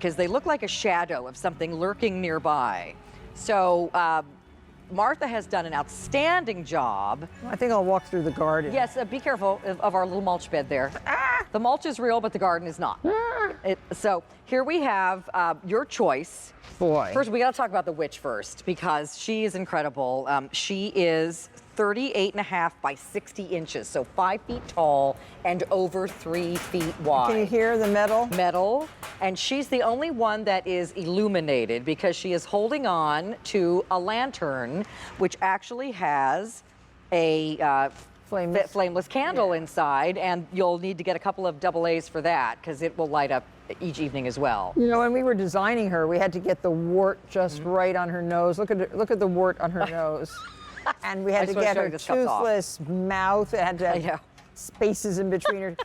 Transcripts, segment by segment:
because they look like a shadow of something lurking nearby. So Martha has done an outstanding job. I think I'll walk through the garden. Yes, be careful of our little mulch bed there. The mulch is real, but the garden is not. So here we have your choice. Boy. First, we got to talk about the witch first, because she is incredible. She is 38.5 by 60 inches, so 5 feet tall and over 3 feet wide. Can you hear the metal? Metal, and she's the only one that is illuminated because she is holding on to a lantern, which actually has a flameless candle inside, and you'll need to get a couple of AA's for that because it will light up each evening as well. You know, when we were designing her, we had to get the wart just right on her nose. Look at the wart on her nose. And we had to get her toothless mouth. It had to have spaces in between her.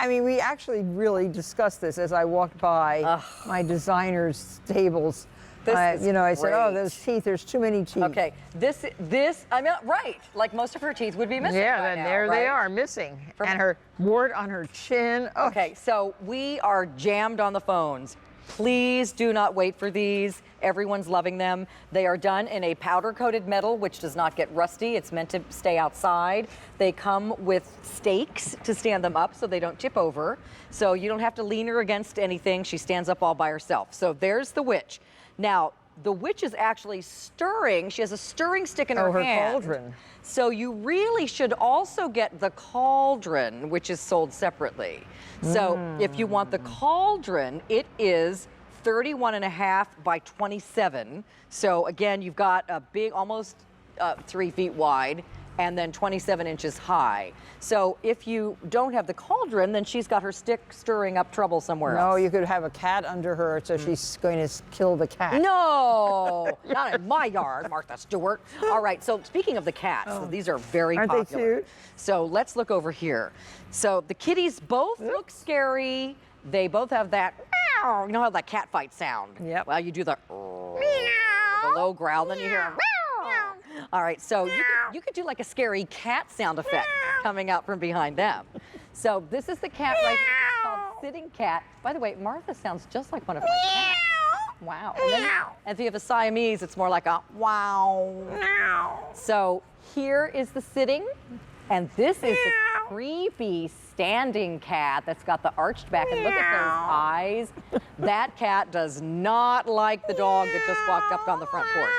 We actually really discussed this as I walked by my designer's tables. I said, oh, those teeth, there's too many teeth. Okay, right, like most of her teeth would be missing. Yeah, right now, there right? they are, missing. And her wart on her chin. Oh. Okay, so we are jammed on the phones. Please do not wait for these. Everyone's loving them. They are done in a powder-coated metal, which does not get rusty. It's meant to stay outside. They come with stakes to stand them up so they don't tip over. So you don't have to lean her against anything. She stands up all by herself. So there's the witch. Now, the witch is actually stirring. She has a stirring stick in her hand. Cauldron. So you really should also get the cauldron, which is sold separately. So if you want the cauldron, it is 31.5 by 27. So again, you've got a big, almost 3 feet wide, and then 27 inches high. So if you don't have the cauldron, then she's got her stick stirring up trouble somewhere else. No, you could have a cat under her, so she's going to kill the cat. No, not in my yard, Martha Stewart. All right, so speaking of the cats, so these are very popular. Aren't they cute? So let's look over here. So the kitties both look scary. They both have that, meow. You know how that cat fight sound? Yep. Well, you do the low growl, then you hear meow. All right, so you could do like a scary cat sound effect coming out from behind them. So this is the cat right here. It's called Sitting Cat. By the way, Martha sounds just like one of my cats. Wow. And if you have a Siamese, it's more like a wow. So here is the sitting, and this is the creepy standing cat that's got the arched back, and look at those eyes. That cat does not like the dog that just walked up on the front porch.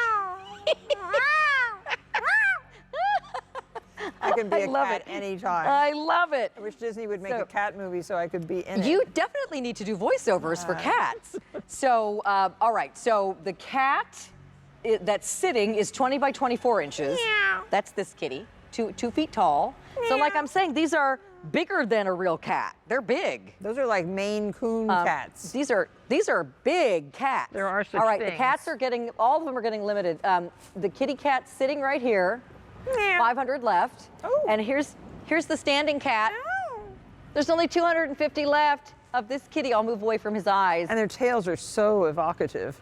I can be a cat anytime. I love it. I wish Disney would make a cat movie so I could be in it. You definitely need to do voiceovers for cats. So, all right, so the cat that's sitting is 20 by 24 inches. That's this kitty, 2 feet tall. So like I'm saying, these are bigger than a real cat. They're big. Those are like Maine Coon cats. These are big cats. There are such All right, things. the cats are getting, all of them are getting limited. The kitty cat sitting right here. 500 left. Oh. And here's the standing cat. There's only 250 left of this kitty. I'll move away from his eyes. And their tails are so evocative.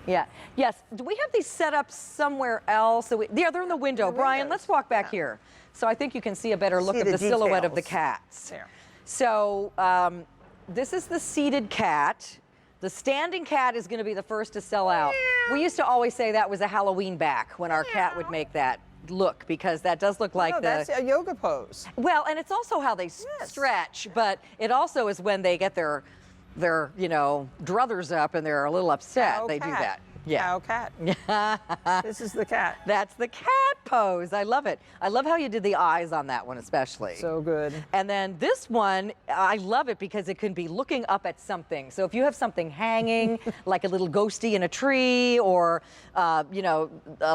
Yeah. Yes. Do we have these set up somewhere else? Yeah, they're in the window. Brian, let's walk back here. So I think you can see a better look at the silhouette of the cats. There. So this is the seated cat. The standing cat is going to be the first to sell out. We used to always say that was a Halloween back when our cat would make that look, because that does look like that's a yoga pose. Well, and it's also how they stretch, but it also is when they get their druthers up and they're a little upset. They do that. Yeah. Cow cat. This is the cat. That's the cat pose. I love it. I love how you did the eyes on that one especially. So good. And then this one, I love it because it can be looking up at something. So if you have something hanging, like a little ghosty in a tree, or a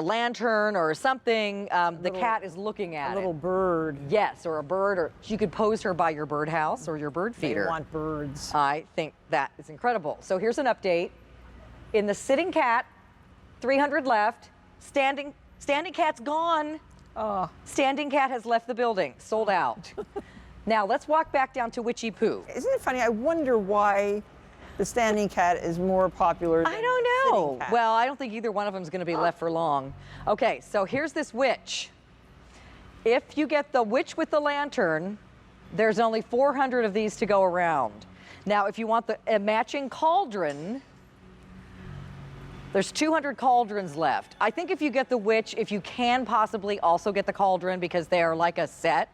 lantern or something, the cat is looking at it. A little bird. Yes, or a bird, or you could pose her by your birdhouse or your bird feeder. They want birds. I think that is incredible. So here's an update. In the sitting cat, 300 left. Standing cat's gone. Oh. Standing cat has left the building, sold out. Now let's walk back down to Witchy Poo. Isn't it funny? I wonder why the standing cat is more popular than I don't the know. sitting cat. Well, I don't think either one of them is going to be left for long. Okay, so here's this witch. If you get the witch with the lantern, there's only 400 of these to go around. Now, if you want a matching cauldron, there's 200 cauldrons left. I think if you get the witch, if you can possibly also get the cauldron because they are like a set,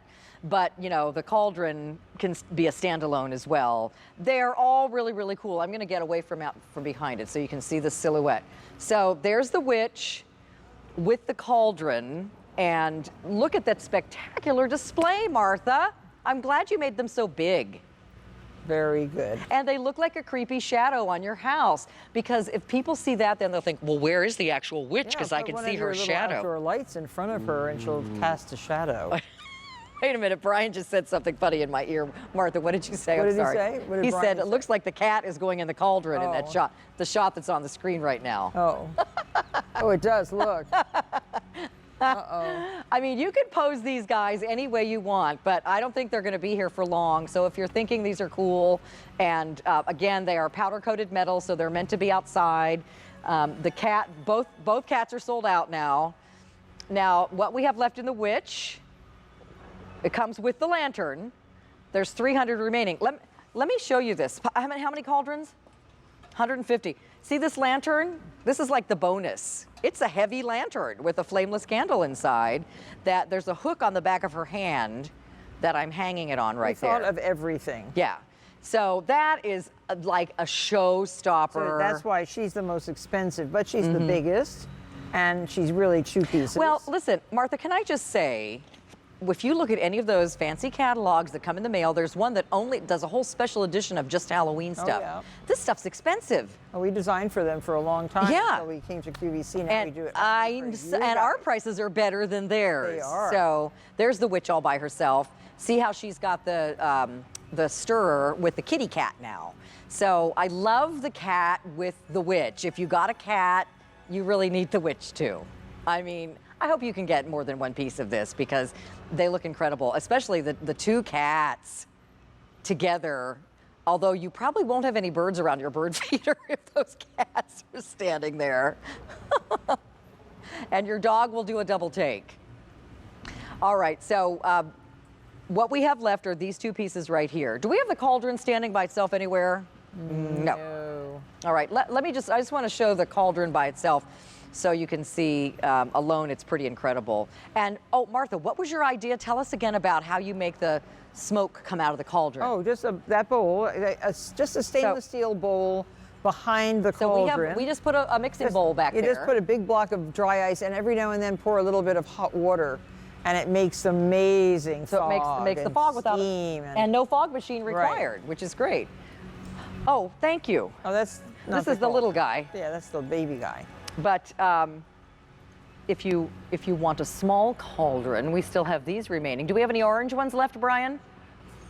but you know, the cauldron can be a standalone as well. They're all really, really cool. I'm gonna get away from behind it so you can see the silhouette. So there's the witch with the cauldron, and look at that spectacular display, Martha. I'm glad you made them so big. Very good. And they look like a creepy shadow on your house, because if people see that, then they'll think, well, where is the actual witch? Because I can see her shadow. Outdoor lights in front of her, and she'll cast a shadow. Wait a minute, Brian just said something funny in my ear. Martha, what did you say? What I'm did sorry. he say? What did he Brian said, say? it looks like the cat is going in the cauldron in that shot, the shot that's on the screen right now. Oh. Oh, it does, look. Uh-oh. I mean, you could pose these guys any way you want, but I don't think they're going to be here for long. So if you're thinking these are cool, and again, they are powder-coated metal, so they're meant to be outside. The cat, both cats are sold out now. Now, what we have left in the witch, it comes with the lantern. There's 300 remaining. Let me show you this. How many cauldrons? 150. See this lantern? This is like the bonus. It's a heavy lantern with a flameless candle inside. That there's a hook on the back of her hand that I'm hanging it on right there. Thought of everything. Yeah. So that is like a showstopper. So that's why she's the most expensive, but she's the biggest, and she's really two pieces. Well, listen, Martha, can I just say, if you look at any of those fancy catalogs that come in the mail, there's one that only does a whole special edition of just Halloween stuff. Yeah. This stuff's expensive. Well, we designed for them for a long time. Yeah. Until we came to QVC. Now And we do it. and our prices are better than theirs. They are. So there's the witch all by herself. See how she's got the stirrer with the kitty cat now. So I love the cat with the witch. If you got a cat, you really need the witch too. I mean, I hope you can get more than one piece of this because they look incredible, especially the two cats together. Although you probably won't have any birds around your bird feeder if those cats are standing there. And your dog will do a double take. All right, so what we have left are these two pieces right here. Do we have the cauldron standing by itself anywhere? No. All right, I just want to show the cauldron by itself so you can see alone it's pretty incredible. And, oh, Martha, what was your idea? Tell us again about how you make the smoke come out of the cauldron. Oh, just that bowl, just a stainless steel bowl behind the cauldron. So we just put a mixing bowl back there. You just put a big block of dry ice, and every now and then pour a little bit of hot water, and it makes amazing fog. So it makes the fog without steam and no fog machine required, which is great. Oh, thank you. Oh, that's not this is the little guy. Yeah, that's the baby guy. But if you want a small cauldron, we still have these remaining. Do we have any orange ones left, Brian?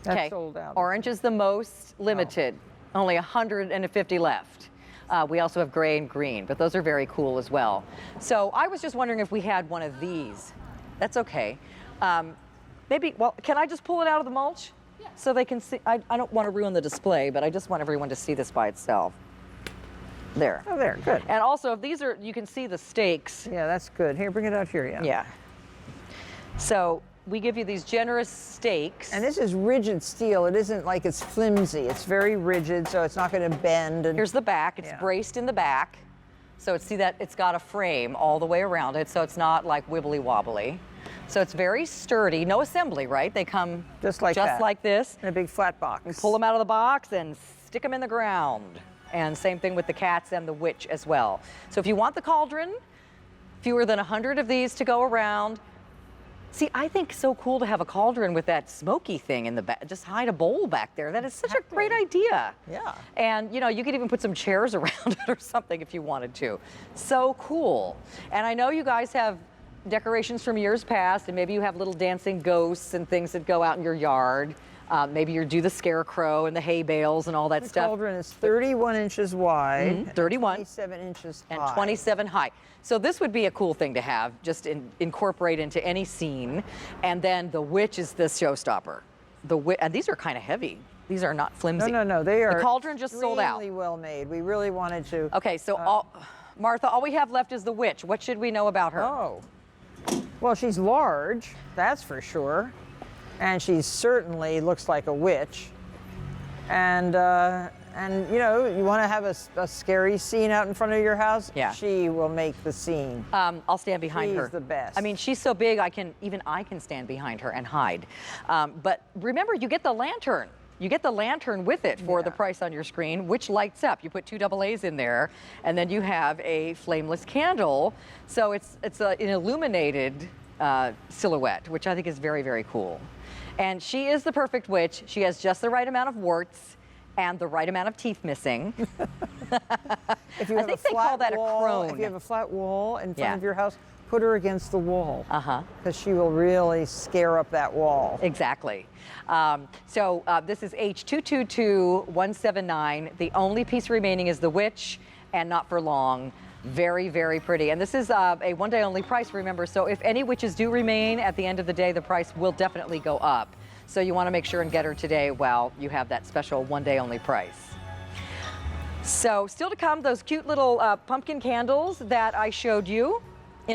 That's sold out. Orange is the most limited. Only 150 left. We also have gray and green, but those are very cool as well. So I was just wondering if we had one of these. That's okay. Maybe, well, can I just pull it out of the mulch? Yeah. So they can see, I don't want to ruin the display, but I just want everyone to see this by itself. There. Oh, there, good. And also, if these are, you can see the stakes. Yeah, that's good. Here, bring it out here, yeah. Yeah. So we give you these generous stakes. And this is rigid steel. It isn't like it's flimsy. It's very rigid, so it's not going to bend. And here's the back. It's braced in the back. So see that it's got a frame all the way around it, so it's not like wibbly wobbly. So it's very sturdy. No assembly, right? They come just like this. In a big flat box. You pull them out of the box and stick them in the ground. And same thing with the cats and the witch as well. So if you want the cauldron, fewer than 100 of these to go around. See, I think it's so cool to have a cauldron with that smoky thing in the back. Just hide a bowl back there. That is such a great idea. Yeah. And, you know, you could even put some chairs around it or something if you wanted to. So cool. And I know you guys have decorations from years past, and maybe you have little dancing ghosts and things that go out in your yard. Maybe you do the scarecrow and the hay bales and all that stuff. The cauldron is 31 inches wide, 31, 27 inches high. and 27 high. So this would be a cool thing to have, just incorporate into any scene. And then the witch is the showstopper. And these are kind of heavy. These are not flimsy. No, they are. The cauldron just sold out. Extremely well made. We really wanted to. Okay, so Martha, all we have left is the witch. What should we know about her? Oh, well, she's large, that's for sure. And she certainly looks like a witch. And you know, you want to have a scary scene out in front of your house? Yeah. She will make the scene. I'll stand behind her. She's the best. I mean, she's so big, even I can stand behind her and hide. But remember, you get the lantern. You get the lantern with it for the price on your screen, which lights up. You put 2 AA's in there, and then you have a flameless candle. So it's an illuminated silhouette, which I think is very, very cool. And she is the perfect witch. She has just the right amount of warts and the right amount of teeth missing. If you have I think they call that a crone. If you have a flat wall in front of your house, put her against the wall. Uh-huh. Because she will really scare up that wall. Exactly. This is H222179. The only piece remaining is the witch, and not for long. Very, very pretty. And this is a one-day only price, remember. So if any witches do remain, at the end of the day, the price will definitely go up. So you want to make sure and get her today while you have that special one-day only price. So still to come, those cute little pumpkin candles that I showed you.